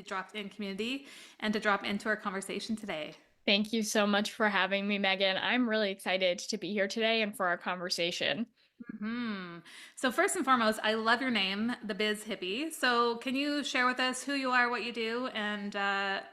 Dropped In community and to drop into our conversation today. Thank you so much for having me, Megan. I'm really excited to be here today and for our conversation. Hmm. So first and foremost, I love your name, the Biz Hippie. So can you share with us who you are, what you do, and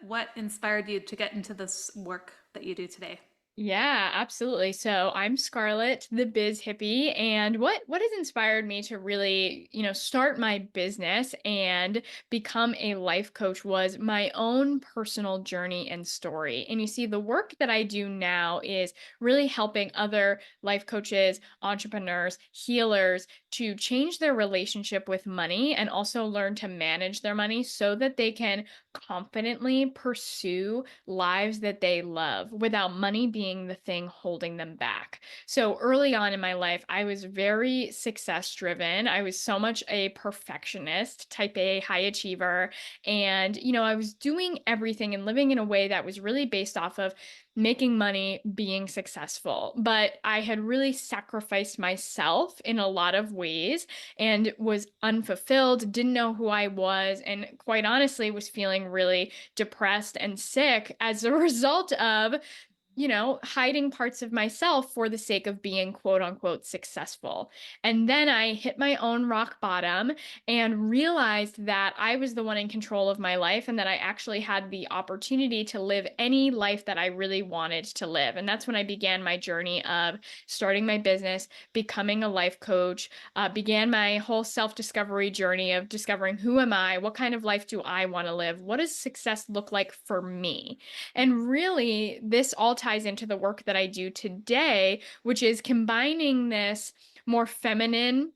what inspired you to get into this work that you do today? Yeah, absolutely. So I'm Scarlett, the Biz Hippie, and what has inspired me to really, start my business and become a life coach was my own personal journey and story. And you see, the work that I do now is really helping other life coaches, entrepreneurs, healers to change their relationship with money and also learn to manage their money so that they can confidently pursue lives that they love without money being the thing holding them back. So early on in my life, I was very success driven. I was so much a perfectionist, type A, high achiever. And, I was doing everything and living in a way that was really based off of making money, being successful. But I had really sacrificed myself in a lot of ways and was unfulfilled, didn't know who I was, and quite honestly was feeling really depressed and sick as a result of hiding parts of myself for the sake of being quote unquote successful. And then I hit my own rock bottom and realized that I was the one in control of my life and that I actually had the opportunity to live any life that I really wanted to live. And that's when I began my journey of starting my business, becoming a life coach, began my whole self discovery journey of discovering who am I? What kind of life do I want to live? What does success look like for me? And really, this all ties into the work that I do today, which is combining this more feminine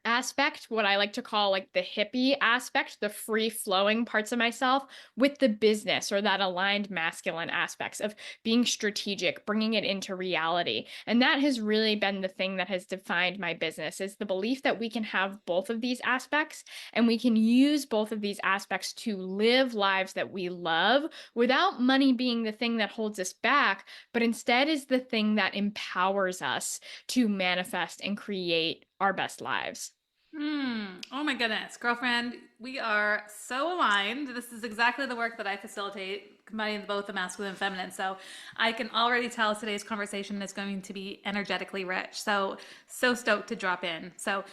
aspect, what I like to call like the hippie aspect, the free flowing parts of myself, with the business or that aligned masculine aspects of being strategic, bringing it into reality. And that has really been the thing that has defined my business is the belief that we can have both of these aspects and we can use both of these aspects to live lives that we love without money being the thing that holds us back, but instead is the thing that empowers us to manifest and create our best lives. Hmm. Oh my goodness, girlfriend, we are so aligned. This is exactly the work that I facilitate, combining both the masculine and feminine. So I can already tell today's conversation is going to be energetically rich. So stoked to drop in. So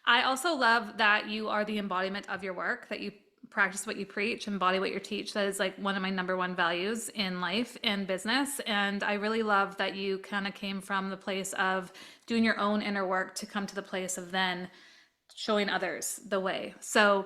I also love that you are the embodiment of your work, that you practice what you preach, embody what you teach. That is like one of my number one values in life and business. And I really love that you kind of came from the place of doing your own inner work to come to the place of then showing others the way. So,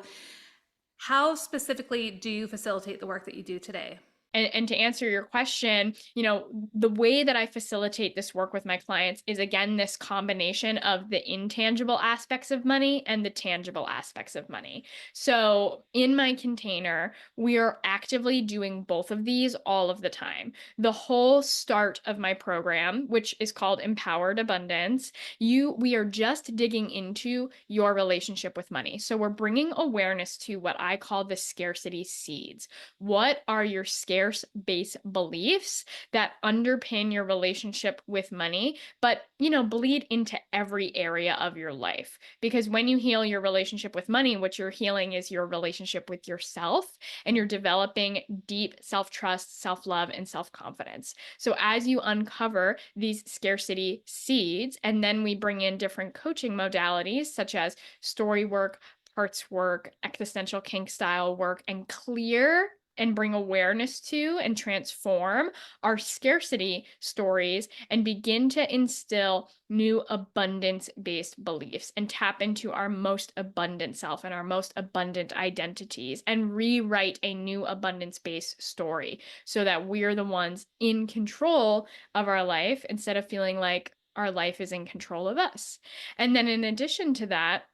how specifically do you facilitate the work that you do today? And to answer your question, the way that I facilitate this work with my clients is again this combination of the intangible aspects of money and the tangible aspects of money. So in my container, we are actively doing both of these all of the time. The whole start of my program, which is called Empowered Abundance, we are just digging into your relationship with money. So we're bringing awareness to what I call the scarcity seeds. What are your scarce base beliefs that underpin your relationship with money, but, bleed into every area of your life? Because when you heal your relationship with money, what you're healing is your relationship with yourself, and you're developing deep self trust, self love, and self confidence. So as you uncover these scarcity seeds, and then we bring in different coaching modalities such as story work, parts work, existential kink style work, and clear and bring awareness to and transform our scarcity stories and begin to instill new abundance based beliefs and tap into our most abundant self and our most abundant identities and rewrite a new abundance based story so that we're the ones in control of our life instead of feeling like our life is in control of us. And then in addition to that,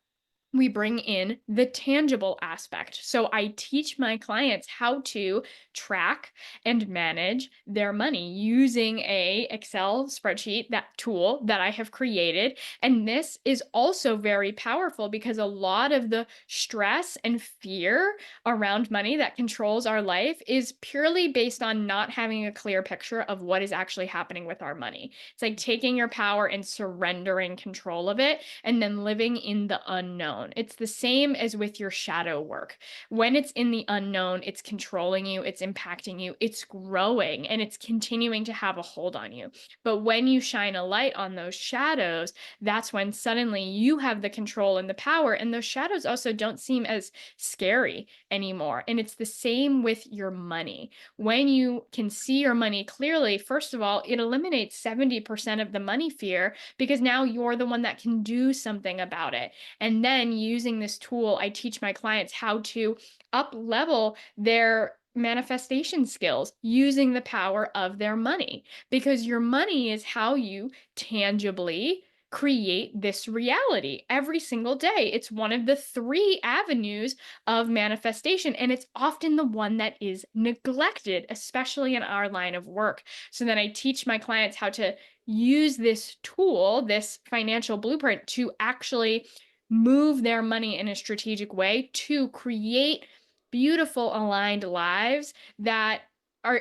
we bring in the tangible aspect. So I teach my clients how to track and manage their money using a Excel spreadsheet, that tool that I have created. And this is also very powerful because a lot of the stress and fear around money that controls our life is purely based on not having a clear picture of what is actually happening with our money. It's like taking your power and surrendering control of it and then living in the unknown. unknown. It's the same as with your shadow work. When it's in the unknown, it's controlling you, it's impacting you, it's growing, and it's continuing to have a hold on you. But when you shine a light on those shadows, that's when suddenly you have the control and the power. And those shadows also don't seem as scary anymore. And it's the same with your money. When you can see your money clearly, first of all, it eliminates 70% of the money fear because now you're the one that can do something about it. And then using this tool, I teach my clients how to up level their manifestation skills using the power of their money, because your money is how you tangibly create this reality every single day. It's one of the three avenues of manifestation, and it's often the one that is neglected, especially in our line of work. So then I teach my clients how to use this tool, this financial blueprint, to actually move their money in a strategic way to create beautiful aligned lives that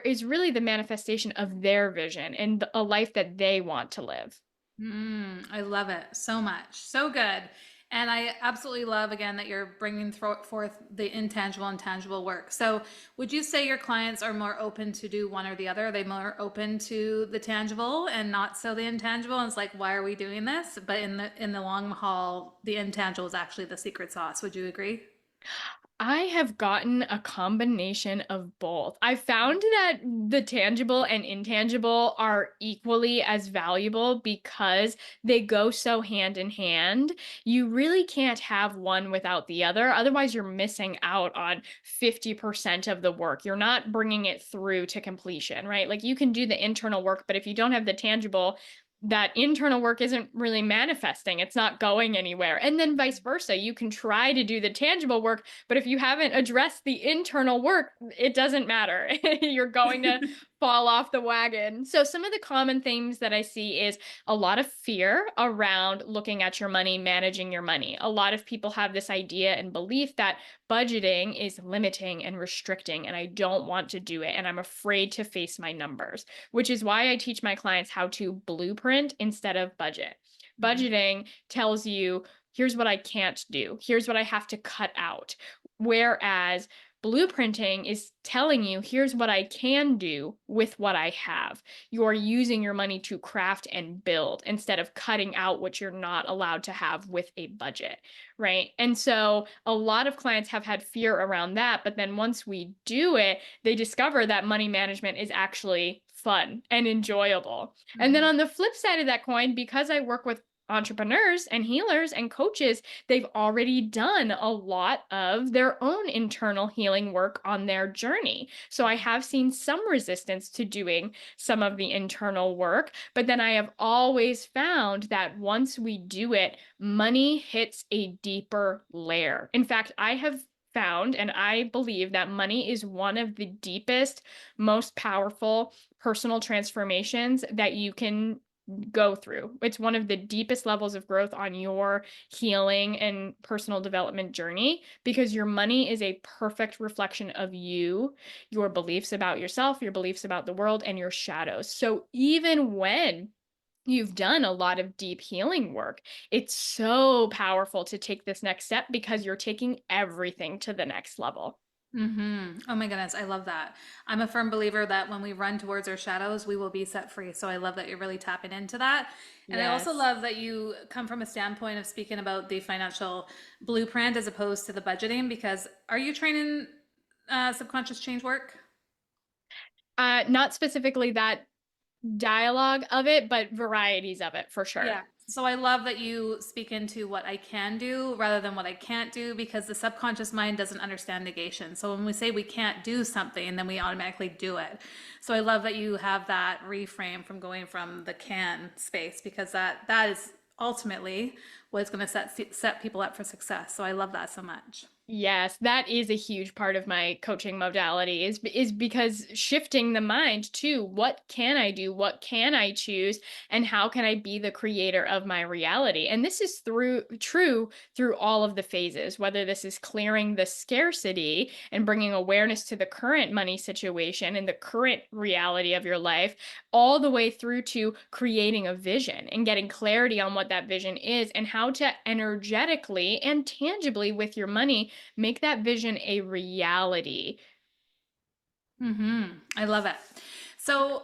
is really the manifestation of their vision and a life that they want to live. I love it so much. So good. And I absolutely love, again, that you're bringing forth the intangible and tangible work. So, would you say your clients are more open to do one or the other? Are they more open to the tangible and not so the intangible? And it's like, why are we doing this? But in the long haul, the intangible is actually the secret sauce. Would you agree? I have gotten a combination of both. I found that the tangible and intangible are equally as valuable because they go so hand in hand. You really can't have one without the other. Otherwise, you're missing out on 50% of the work. You're not bringing it through to completion, right? Like you can do the internal work, but if you don't have the tangible, that internal work isn't really manifesting. It's not going anywhere. And then vice versa. You can try to do the tangible work, but if you haven't addressed the internal work, it doesn't matter. You're going to fall off the wagon. So some of the common themes that I see is a lot of fear around looking at your money, managing your money. A lot of people have this idea and belief that budgeting is limiting and restricting, and I don't want to do it. And I'm afraid to face my numbers, which is why I teach my clients how to blueprint instead of budget. Mhm. Budgeting tells you, here's what I can't do, here's what I have to cut out. Whereas blueprinting is telling you, here's what I can do with what I have. You're using your money to craft and build instead of cutting out what you're not allowed to have with a budget, right? And so a lot of clients have had fear around that. But then once we do it, they discover that money management is actually fun and enjoyable. And then Mhm. on the flip side of that coin, because I work with entrepreneurs and healers and coaches, they've already done a lot of their own internal healing work on their journey. So I have seen some resistance to doing some of the internal work, but then I have always found that once we do it, money hits a deeper layer. In fact, I have found and I believe that money is one of the deepest, most powerful personal transformations that you can go through. It's one of the deepest levels of growth on your healing and personal development journey because your money is a perfect reflection of you, your beliefs about yourself, your beliefs about the world, and your shadows. So even when you've done a lot of deep healing work, it's so powerful to take this next step because you're taking everything to the next level. Oh my goodness, I love that. I'm a firm believer that when we run towards our shadows, we will be set free. So I love that you're really tapping into that. And I also Yes. love that you come from a standpoint of speaking about the financial blueprint as opposed to the budgeting, because are you training subconscious change work? Not specifically that dialogue of it, but varieties of it for sure. Yeah. So I love that you speak into what I can do rather than what I can't do, because the subconscious mind doesn't understand negation. So when we say we can't do something, then we automatically do it. So I love that you have that reframe from going from the can space, because that is ultimately what's going to set people up for success. So I love that so much. Yes, that is a huge part of my coaching modality is because shifting the mind to what can I do? What can I choose? And how can I be the creator of my reality? And this is true through all of the phases, whether this is clearing the scarcity and bringing awareness to the current money situation and the current reality of your life, all the way through to creating a vision and getting clarity on what that vision is and how to energetically and tangibly with your money make that vision a reality. I love it. So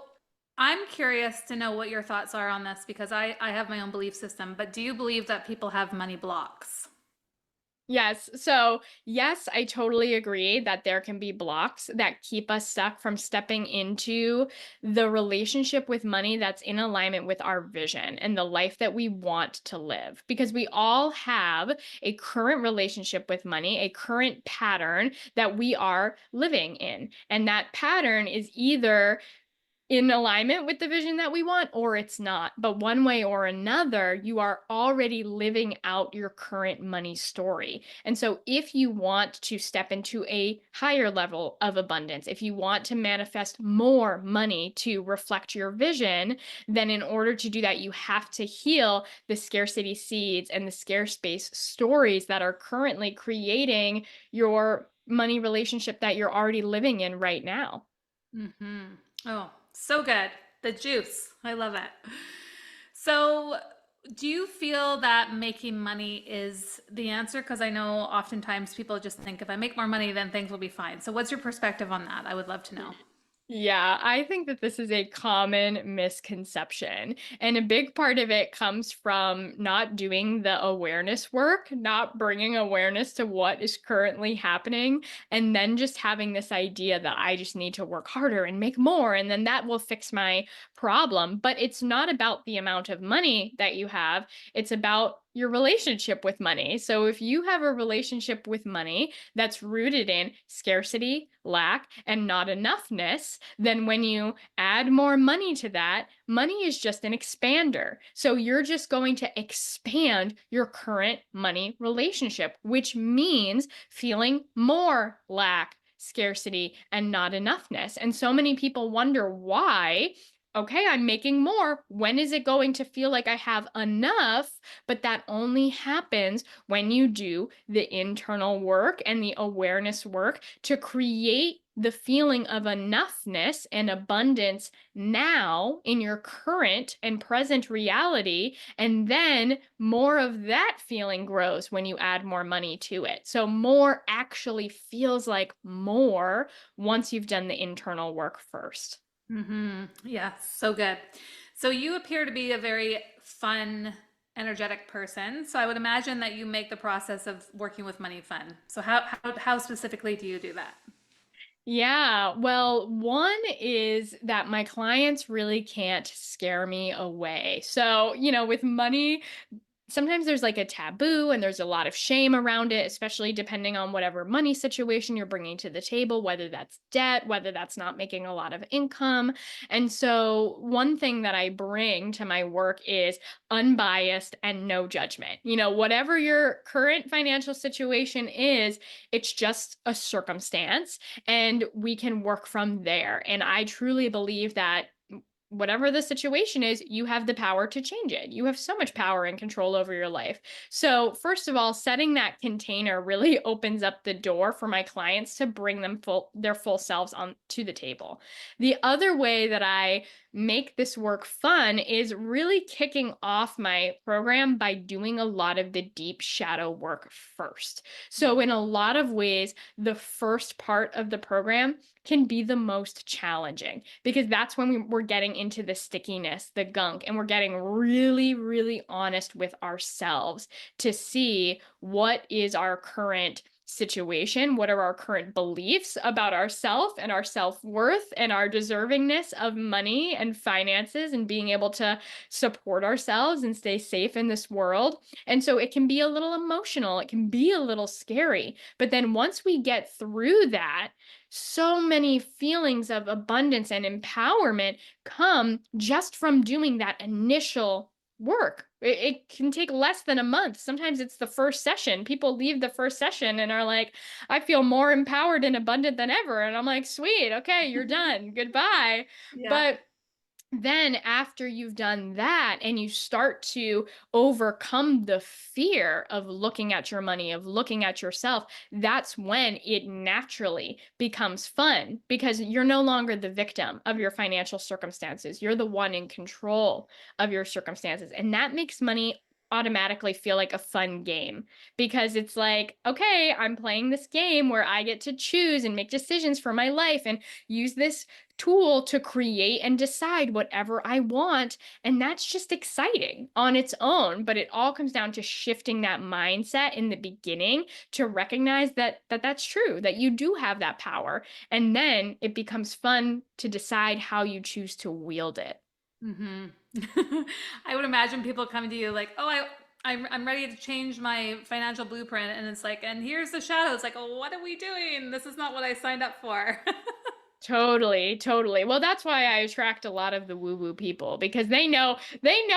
I'm curious to know what your thoughts are on this because I have my own belief system, but do you believe that people have money blocks? Yes. So, yes, I totally agree that there can be blocks that keep us stuck from stepping into the relationship with money that's in alignment with our vision and the life that we want to live. Because we all have a current relationship with money, a current pattern that we are living in. And that pattern is either in alignment with the vision that we want or it's not. But one way or another, you are already living out your current money story. And so if you want to step into a higher level of abundance, if you want to manifest more money to reflect your vision, then in order to do that, you have to heal the scarcity seeds and the scarce space stories that are currently creating your money relationship that you're already living in right now. Mm-hmm. Oh, so good. The juice. I love it. So, do you feel that making money is the answer? Because I know oftentimes people just think if I make more money, then things will be fine. So, what's your perspective on that? I would love to know. Yeah, I think that this is a common misconception. And a big part of it comes from not doing the awareness work, not bringing awareness to what is currently happening, and then just having this idea that I just need to work harder and make more, and then that will fix my problem. But it's not about the amount of money that you have, it's about your relationship with money. So if you have a relationship with money that's rooted in scarcity, lack, and not enoughness, then when you add more money to that, money is just an expander. So you're just going to expand your current money relationship, which means feeling more lack, scarcity, and not enoughness. And so many people wonder why. Okay, I'm making more. When is it going to feel like I have enough? But that only happens when you do the internal work and the awareness work to create the feeling of enoughness and abundance now in your current and present reality. And then more of that feeling grows when you add more money to it. So more actually feels like more once you've done the internal work first. Yeah, so good. So, you appear to be a very fun, energetic person. So, I would imagine that you make the process of working with money fun. So, how specifically do you do that? Yeah, well, one is that my clients really can't scare me away. So, with money, sometimes there's like a taboo and there's a lot of shame around it, especially depending on whatever money situation you're bringing to the table, whether that's debt, whether that's not making a lot of income. And so, one thing that I bring to my work is unbiased and no judgment. Whatever your current financial situation is, it's just a circumstance and we can work from there. And I truly believe that whatever the situation is, you have the power to change it. You have so much power and control over your life. So, first of all, setting that container really opens up the door for my clients to bring their full selves on to the table. The other way that I make this work fun is really kicking off my program by doing a lot of the deep shadow work first. So, in a lot of ways, the first part of the program can be the most challenging because that's when we're getting into the stickiness, the gunk, and we're getting really, really honest with ourselves to see what is our current situation, what are our current beliefs about ourself and our self-worth and our deservingness of money and finances and being able to support ourselves and stay safe in this world. And so it can be a little emotional, it can be a little scary. But then once we get through that, so many feelings of abundance and empowerment come just from doing that initial work It can take less than a month. Sometimes it's the first session. People leave the first session and are like, I feel more empowered and abundant than ever. And I'm like, sweet, okay, you're done. Goodbye. Yeah. But then after you've done that and you start to overcome the fear of looking at your money, of looking at yourself, that's when it naturally becomes fun because you're no longer the victim of your financial circumstances. You're the one in control of your circumstances. And that makes money automatically feel like a fun game because it's like, okay, I'm playing this game where I get to choose and make decisions for my life and use this tool to create and decide whatever I want. And that's just exciting on its own. But it all comes down to shifting that mindset in the beginning to recognize that that's true, that you do have that power. And then it becomes fun to decide how you choose to wield it. Hmm. I would imagine people coming to you like, "Oh, I'm ready to change my financial blueprint," and it's like, "And here's the shadow." It's like, "Oh, what are we doing? This is not what I signed up for." Totally, totally. Well, that's why I attract a lot of the woo-woo people because they know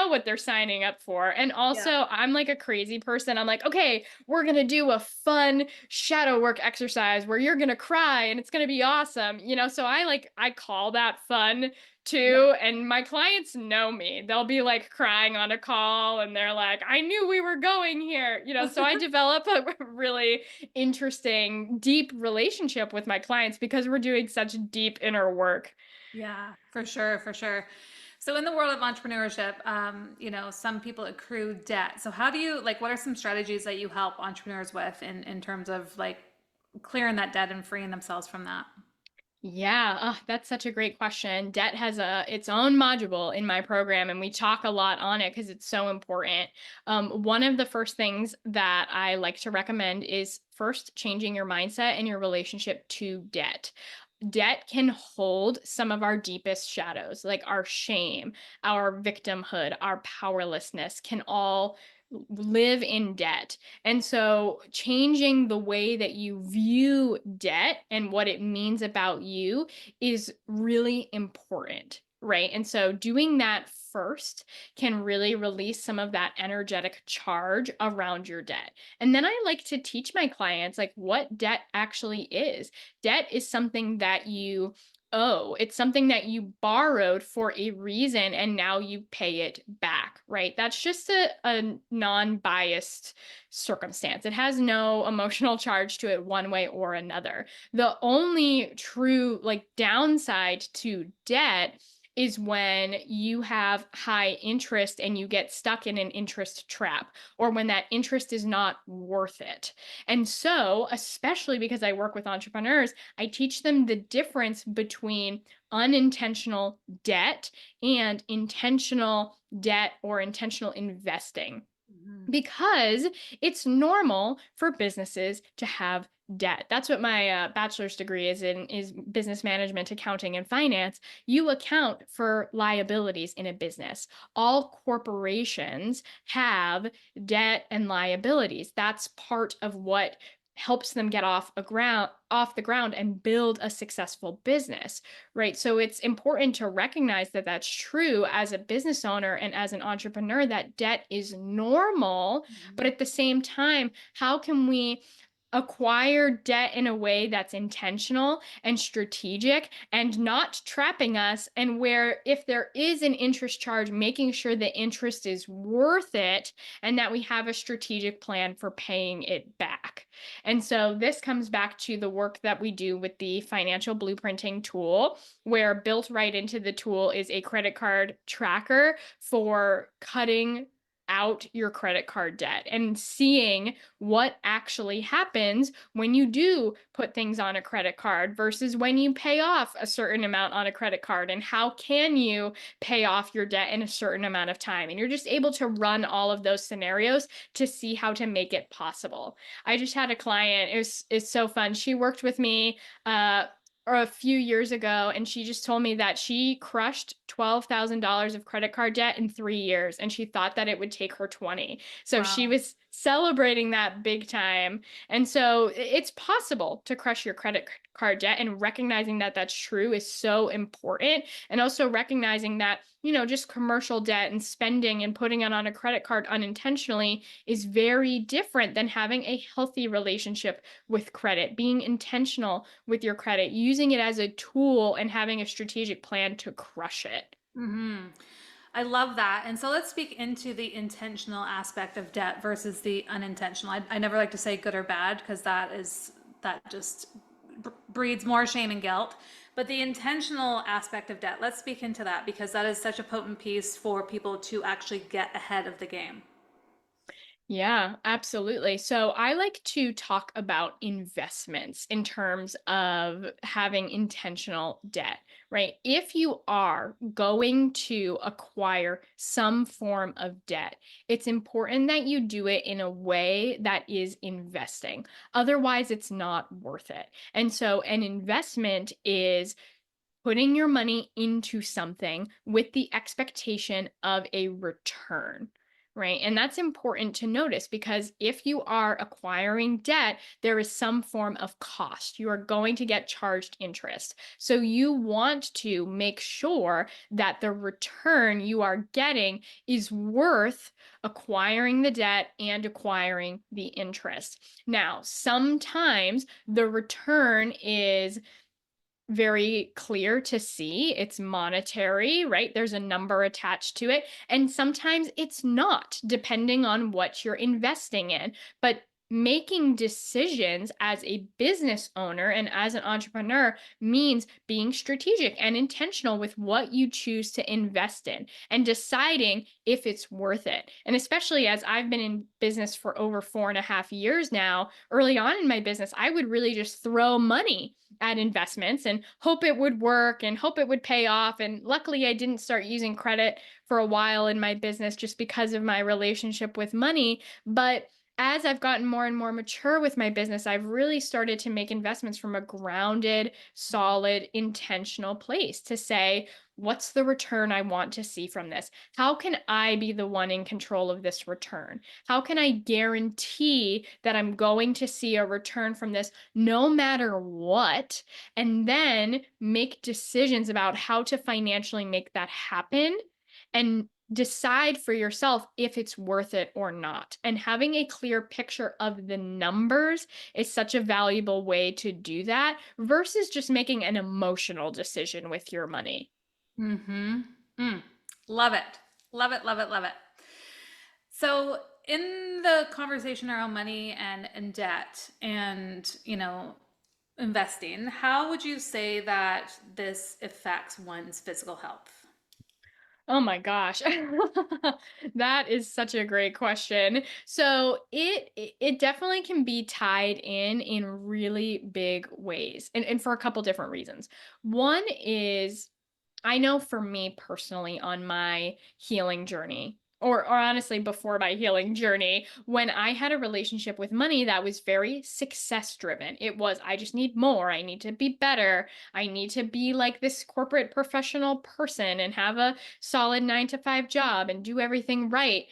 what they're signing up for. And Yeah. also, I'm like a crazy person. I'm like, "Okay, we're going to do a fun shadow work exercise where you're going to cry and it's going to be awesome." So I call that fun Yeah. too, and my clients know me. They'll be like crying on a call and they're like, "I knew we were going here." So I develop a really interesting, deep relationship with my clients because we're doing such deep inner work. Yeah, for sure, for sure. So in the world of entrepreneurship, some people accrue debt. So how do you like? What are some strategies that you help entrepreneurs with in terms of like clearing that debt and freeing themselves from that? Yeah, that's such a great question. Debt has its own module in my program, and we talk a lot on it because it's so important. One of the first things that I like to recommend is first changing your mindset and your relationship to debt. Debt can hold some of our deepest shadows, like our shame, our victimhood, our powerlessness, can all live in debt. And so, changing the way that you view debt and what it means about you is really important. Right. And so, doing that first can really release some of that energetic charge around your debt. And then I like to teach my clients like what debt actually is. Debt is something that you owe. It's something that you borrowed for a reason and now you pay it back, right? That's just a non-biased circumstance. It has no emotional charge to it one way or another. The only true like downside to debt is when you have high interest and you get stuck in an interest trap or when that interest is not worth it. And so, especially because I work with entrepreneurs, I teach them the difference between unintentional debt and intentional debt or intentional investing Mhm. because it's normal for businesses to have debt. That's what my bachelor's degree is business management, accounting, and finance. You account for liabilities in a business. All corporations have debt and liabilities. That's part of what helps them get off the ground and build a successful business, right? So it's important to recognize that that's true as a business owner and as an entrepreneur, that debt is normal. But Mhm. at the same time, how can we acquire debt in a way that's intentional and strategic and not trapping us, and where if there is an interest charge, making sure the interest is worth it and that we have a strategic plan for paying it back. And so this comes back to the work that we do with the financial blueprinting tool, where built right into the tool is a credit card tracker for cutting out your credit card debt and seeing what actually happens when you do put things on a credit card versus when you pay off a certain amount on a credit card, and how can you pay off your debt in a certain amount of time. And you're just able to run all of those scenarios to see how to make it possible. I just had a client. It's so fun. She worked with me or a few years ago, and she just told me that she crushed $12,000 of credit card debt in 3 years, and she thought that it would take her 20. So she Wow. was celebrating that big time. And so it's possible to crush your card debt, and recognizing that that's true is so important. And also recognizing that, just commercial debt and spending and putting it on a credit card unintentionally is very different than having a healthy relationship with credit, being intentional with your credit, using it as a tool and having a strategic plan to crush it. Hmm. I love that. And so let's speak into the intentional aspect of debt versus the unintentional. I never like to say good or bad because that just breeds more shame and guilt. But the intentional aspect of debt, let's speak into that because that is such a potent piece for people to actually get ahead of the game. Yeah, absolutely. So I like to talk about investments in terms of having intentional debt, right? If you are going to acquire some form of debt, it's important that you do it in a way that is investing. Otherwise, it's not worth it. And so an investment is putting your money into something with the expectation of a return, right? And that's important to notice because if you are acquiring debt, there is some form of cost. You are going to get charged interest. So you want to make sure that the return you are getting is worth acquiring the debt and acquiring the interest. Now, sometimes the return is very clear to see. It's monetary, right? There's a number attached to it. And sometimes it's not, depending on what you're investing in. But making decisions as a business owner and as an entrepreneur means being strategic and intentional with what you choose to invest in and deciding if it's worth it. And especially as I've been in business for over 4.5 years now, early on in my business, I would really just throw money at investments and hope it would work and hope it would pay off. And luckily, I didn't start using credit for a while in my business just because of my relationship with money. But as I've gotten more and more mature with my business, I've really started to make investments from a grounded, solid, intentional place to say, what's the return I want to see from this? How can I be the one in control of this return? How can I guarantee that I'm going to see a return from this no matter what? And then make decisions about how to financially make that happen and decide for yourself if it's worth it or not. And having a clear picture of the numbers is such a valuable way to do that versus just making an emotional decision with your money. Mm-hmm. Mm. Love it. Love it. Love it. Love it. So in the conversation around money and debt and, investing, how would you say that this affects one's physical health? Oh my gosh. That is such a great question. So it definitely can be tied in really big ways, and for a couple different reasons. One is, I know for me personally on my healing journey, or honestly before my healing journey, when I had a relationship with money that was very success driven. It was, I just need more, I need to be better, I need to be like this corporate professional person and have a solid 9 to 5 job and do everything right.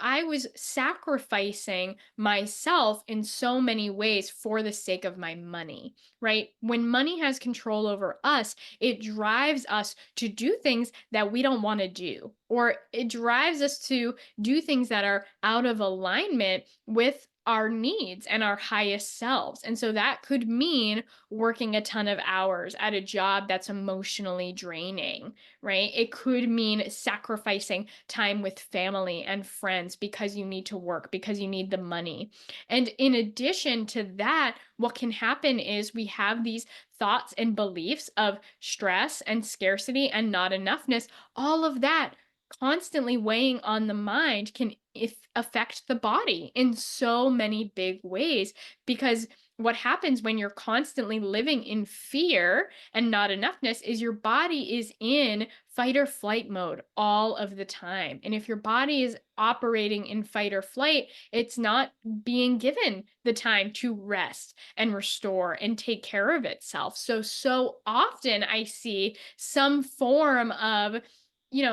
I was sacrificing myself in so many ways for the sake of my money, right? When money has control over us, it drives us to do things that we don't want to do, or it drives us to do things that are out of alignment with our needs and our highest selves. And so that could mean working a ton of hours at a job that's emotionally draining, right? It could mean sacrificing time with family and friends because you need to work, because you need the money. And in addition to that, what can happen is we have these thoughts and beliefs of stress and scarcity and not enoughness. All of that constantly weighing on the mind can if affect the body in so many big ways, because what happens when you're constantly living in fear and not enoughness is your body is in fight or flight mode all of the time. And if your body is operating in fight or flight, it's not being given the time to rest and restore and take care of itself. So often I see some form of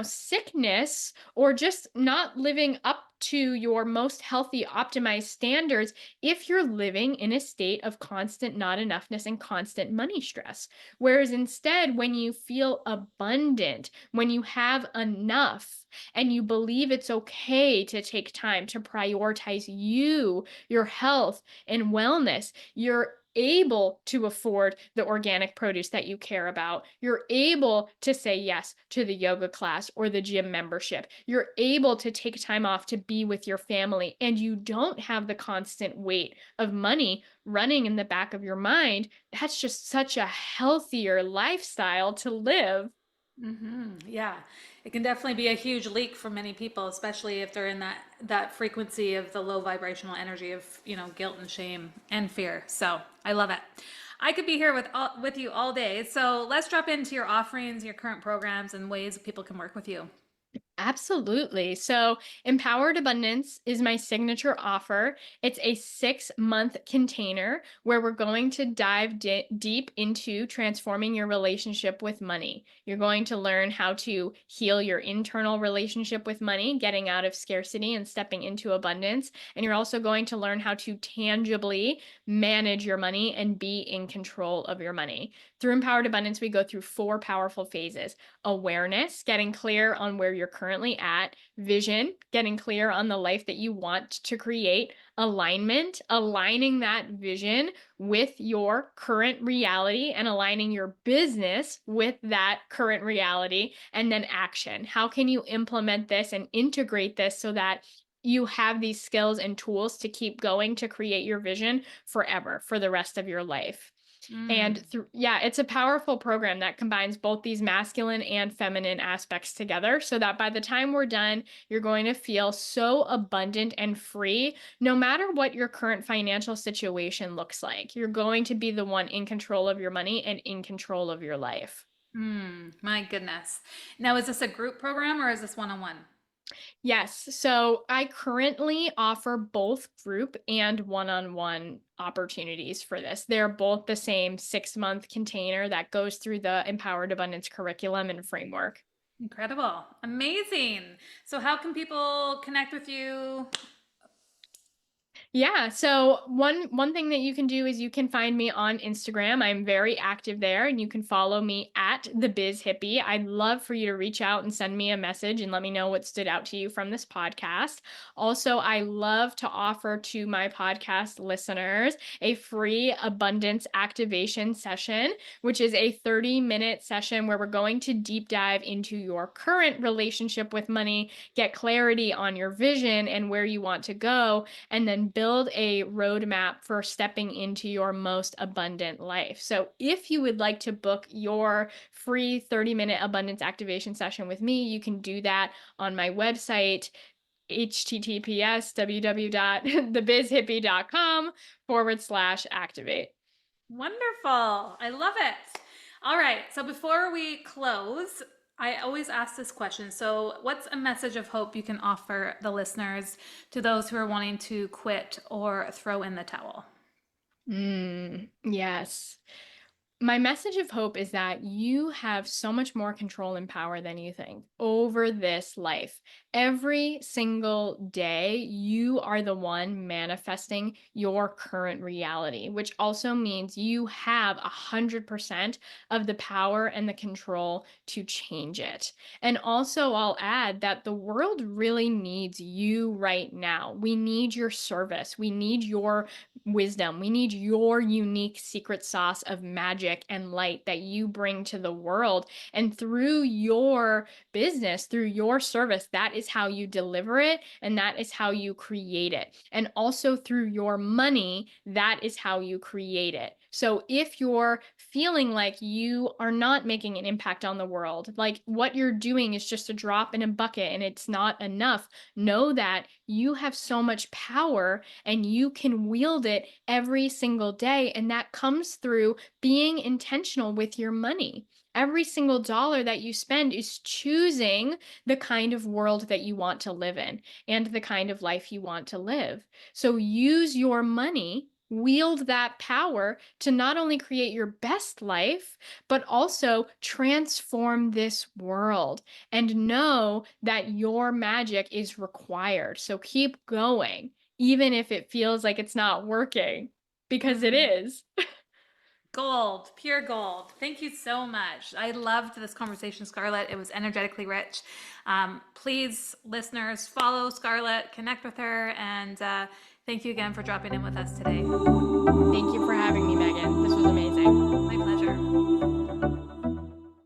sickness or just not living up to your most healthy, optimized standards if you're living in a state of constant not enoughness and constant money stress. Whereas instead, when you feel abundant, when you have enough, and you believe it's okay to take time to prioritize you, your health, and wellness, you're able to afford the organic produce that you care about. You're able to say yes to the yoga class or the gym membership. You're able to take time off to be with your family, and you don't have the constant weight of money running in the back of your mind. That's just such a healthier lifestyle to live. Yeah, it can definitely be a huge leak for many people, especially if they're in that frequency of the low vibrational energy of guilt and shame and fear. So I love it. I could be here with you all day. So let's drop into your offerings, your current programs, and ways people can work with you. Absolutely. So, Empowered Abundance is my signature offer. It's a 6-month container where we're going to dive deep into transforming your relationship with money. You're going to learn how to heal your internal relationship with money, getting out of scarcity and stepping into abundance. And you're also going to learn how to tangibly manage your money and be in control of your money. Through Empowered Abundance, we go through 4 powerful phases: awareness, getting clear on where you're currently at; vision, getting clear on the life that you want to create; alignment, aligning that vision with your current reality and aligning your business with that current reality; and then action. How can you implement this and integrate this so that you have these skills and tools to keep going to create your vision forever, for the rest of your life? And Mm. through, yeah, it's a powerful program that combines both these masculine and feminine aspects together so that by the time we're done, you're going to feel so abundant and free, no matter what your current financial situation looks like. You're going to be the one in control of your money and in control of your life. My goodness. Now, is this a group program or is this one-on-one? Yes. So I currently offer both group and one-on-one opportunities for this. They're both the same 6-month container that goes through the Empowered Abundance curriculum and framework. Incredible. Amazing. So how can people connect with you? Yeah, so one thing that you can do is you can find me on Instagram. I'm very active there, and you can follow me at the Biz Hippie. I'd love for you to reach out and send me a message and let me know what stood out to you from this podcast. Also, I love to offer to my podcast listeners a free abundance activation session, which is a 30-minute session where we're going to deep dive into your current relationship with money, get clarity on your vision and where you want to go, and then build a roadmap for stepping into your most abundant life. So, if you would like to book your free 30-minute abundance activation session with me, you can do that on my website, https://thebizhippie.com/activate. Wonderful. I love it. All right. So before we close, I always ask this question. So, what's a message of hope you can offer the listeners to those who are wanting to quit or throw in the towel? Yes. My message of hope is that you have so much more control and power than you think over this life. Every single day, you are the one manifesting your current reality, which also means you have 100% of the power and the control to change it. And also, I'll add that the world really needs you right now. We need your service. We need your wisdom. We need your unique secret sauce of magic and light that you bring to the world. And through your business, through your service, that is how you deliver it and that is how you create it. And also through your money, that is how you create it. So if you're feeling like you are not making an impact on the world, like what you're doing is just a drop in a bucket and it's not enough, know that you have so much power and you can wield it every single day. And that comes through being intentional with your money. Every single dollar that you spend is choosing the kind of world that you want to live in and the kind of life you want to live. So use your money wield that power to not only create your best life, but also transform this world and know that your magic is required. So keep going, even if it feels like it's not working, because it Mm. is. Gold, pure gold. Thank you so much. I loved this conversation, Scarlett. It was energetically rich. Please, listeners, follow Scarlett, connect with her, and thank you again for dropping in with us today. Thank you for having me, Megan. This was amazing. My pleasure.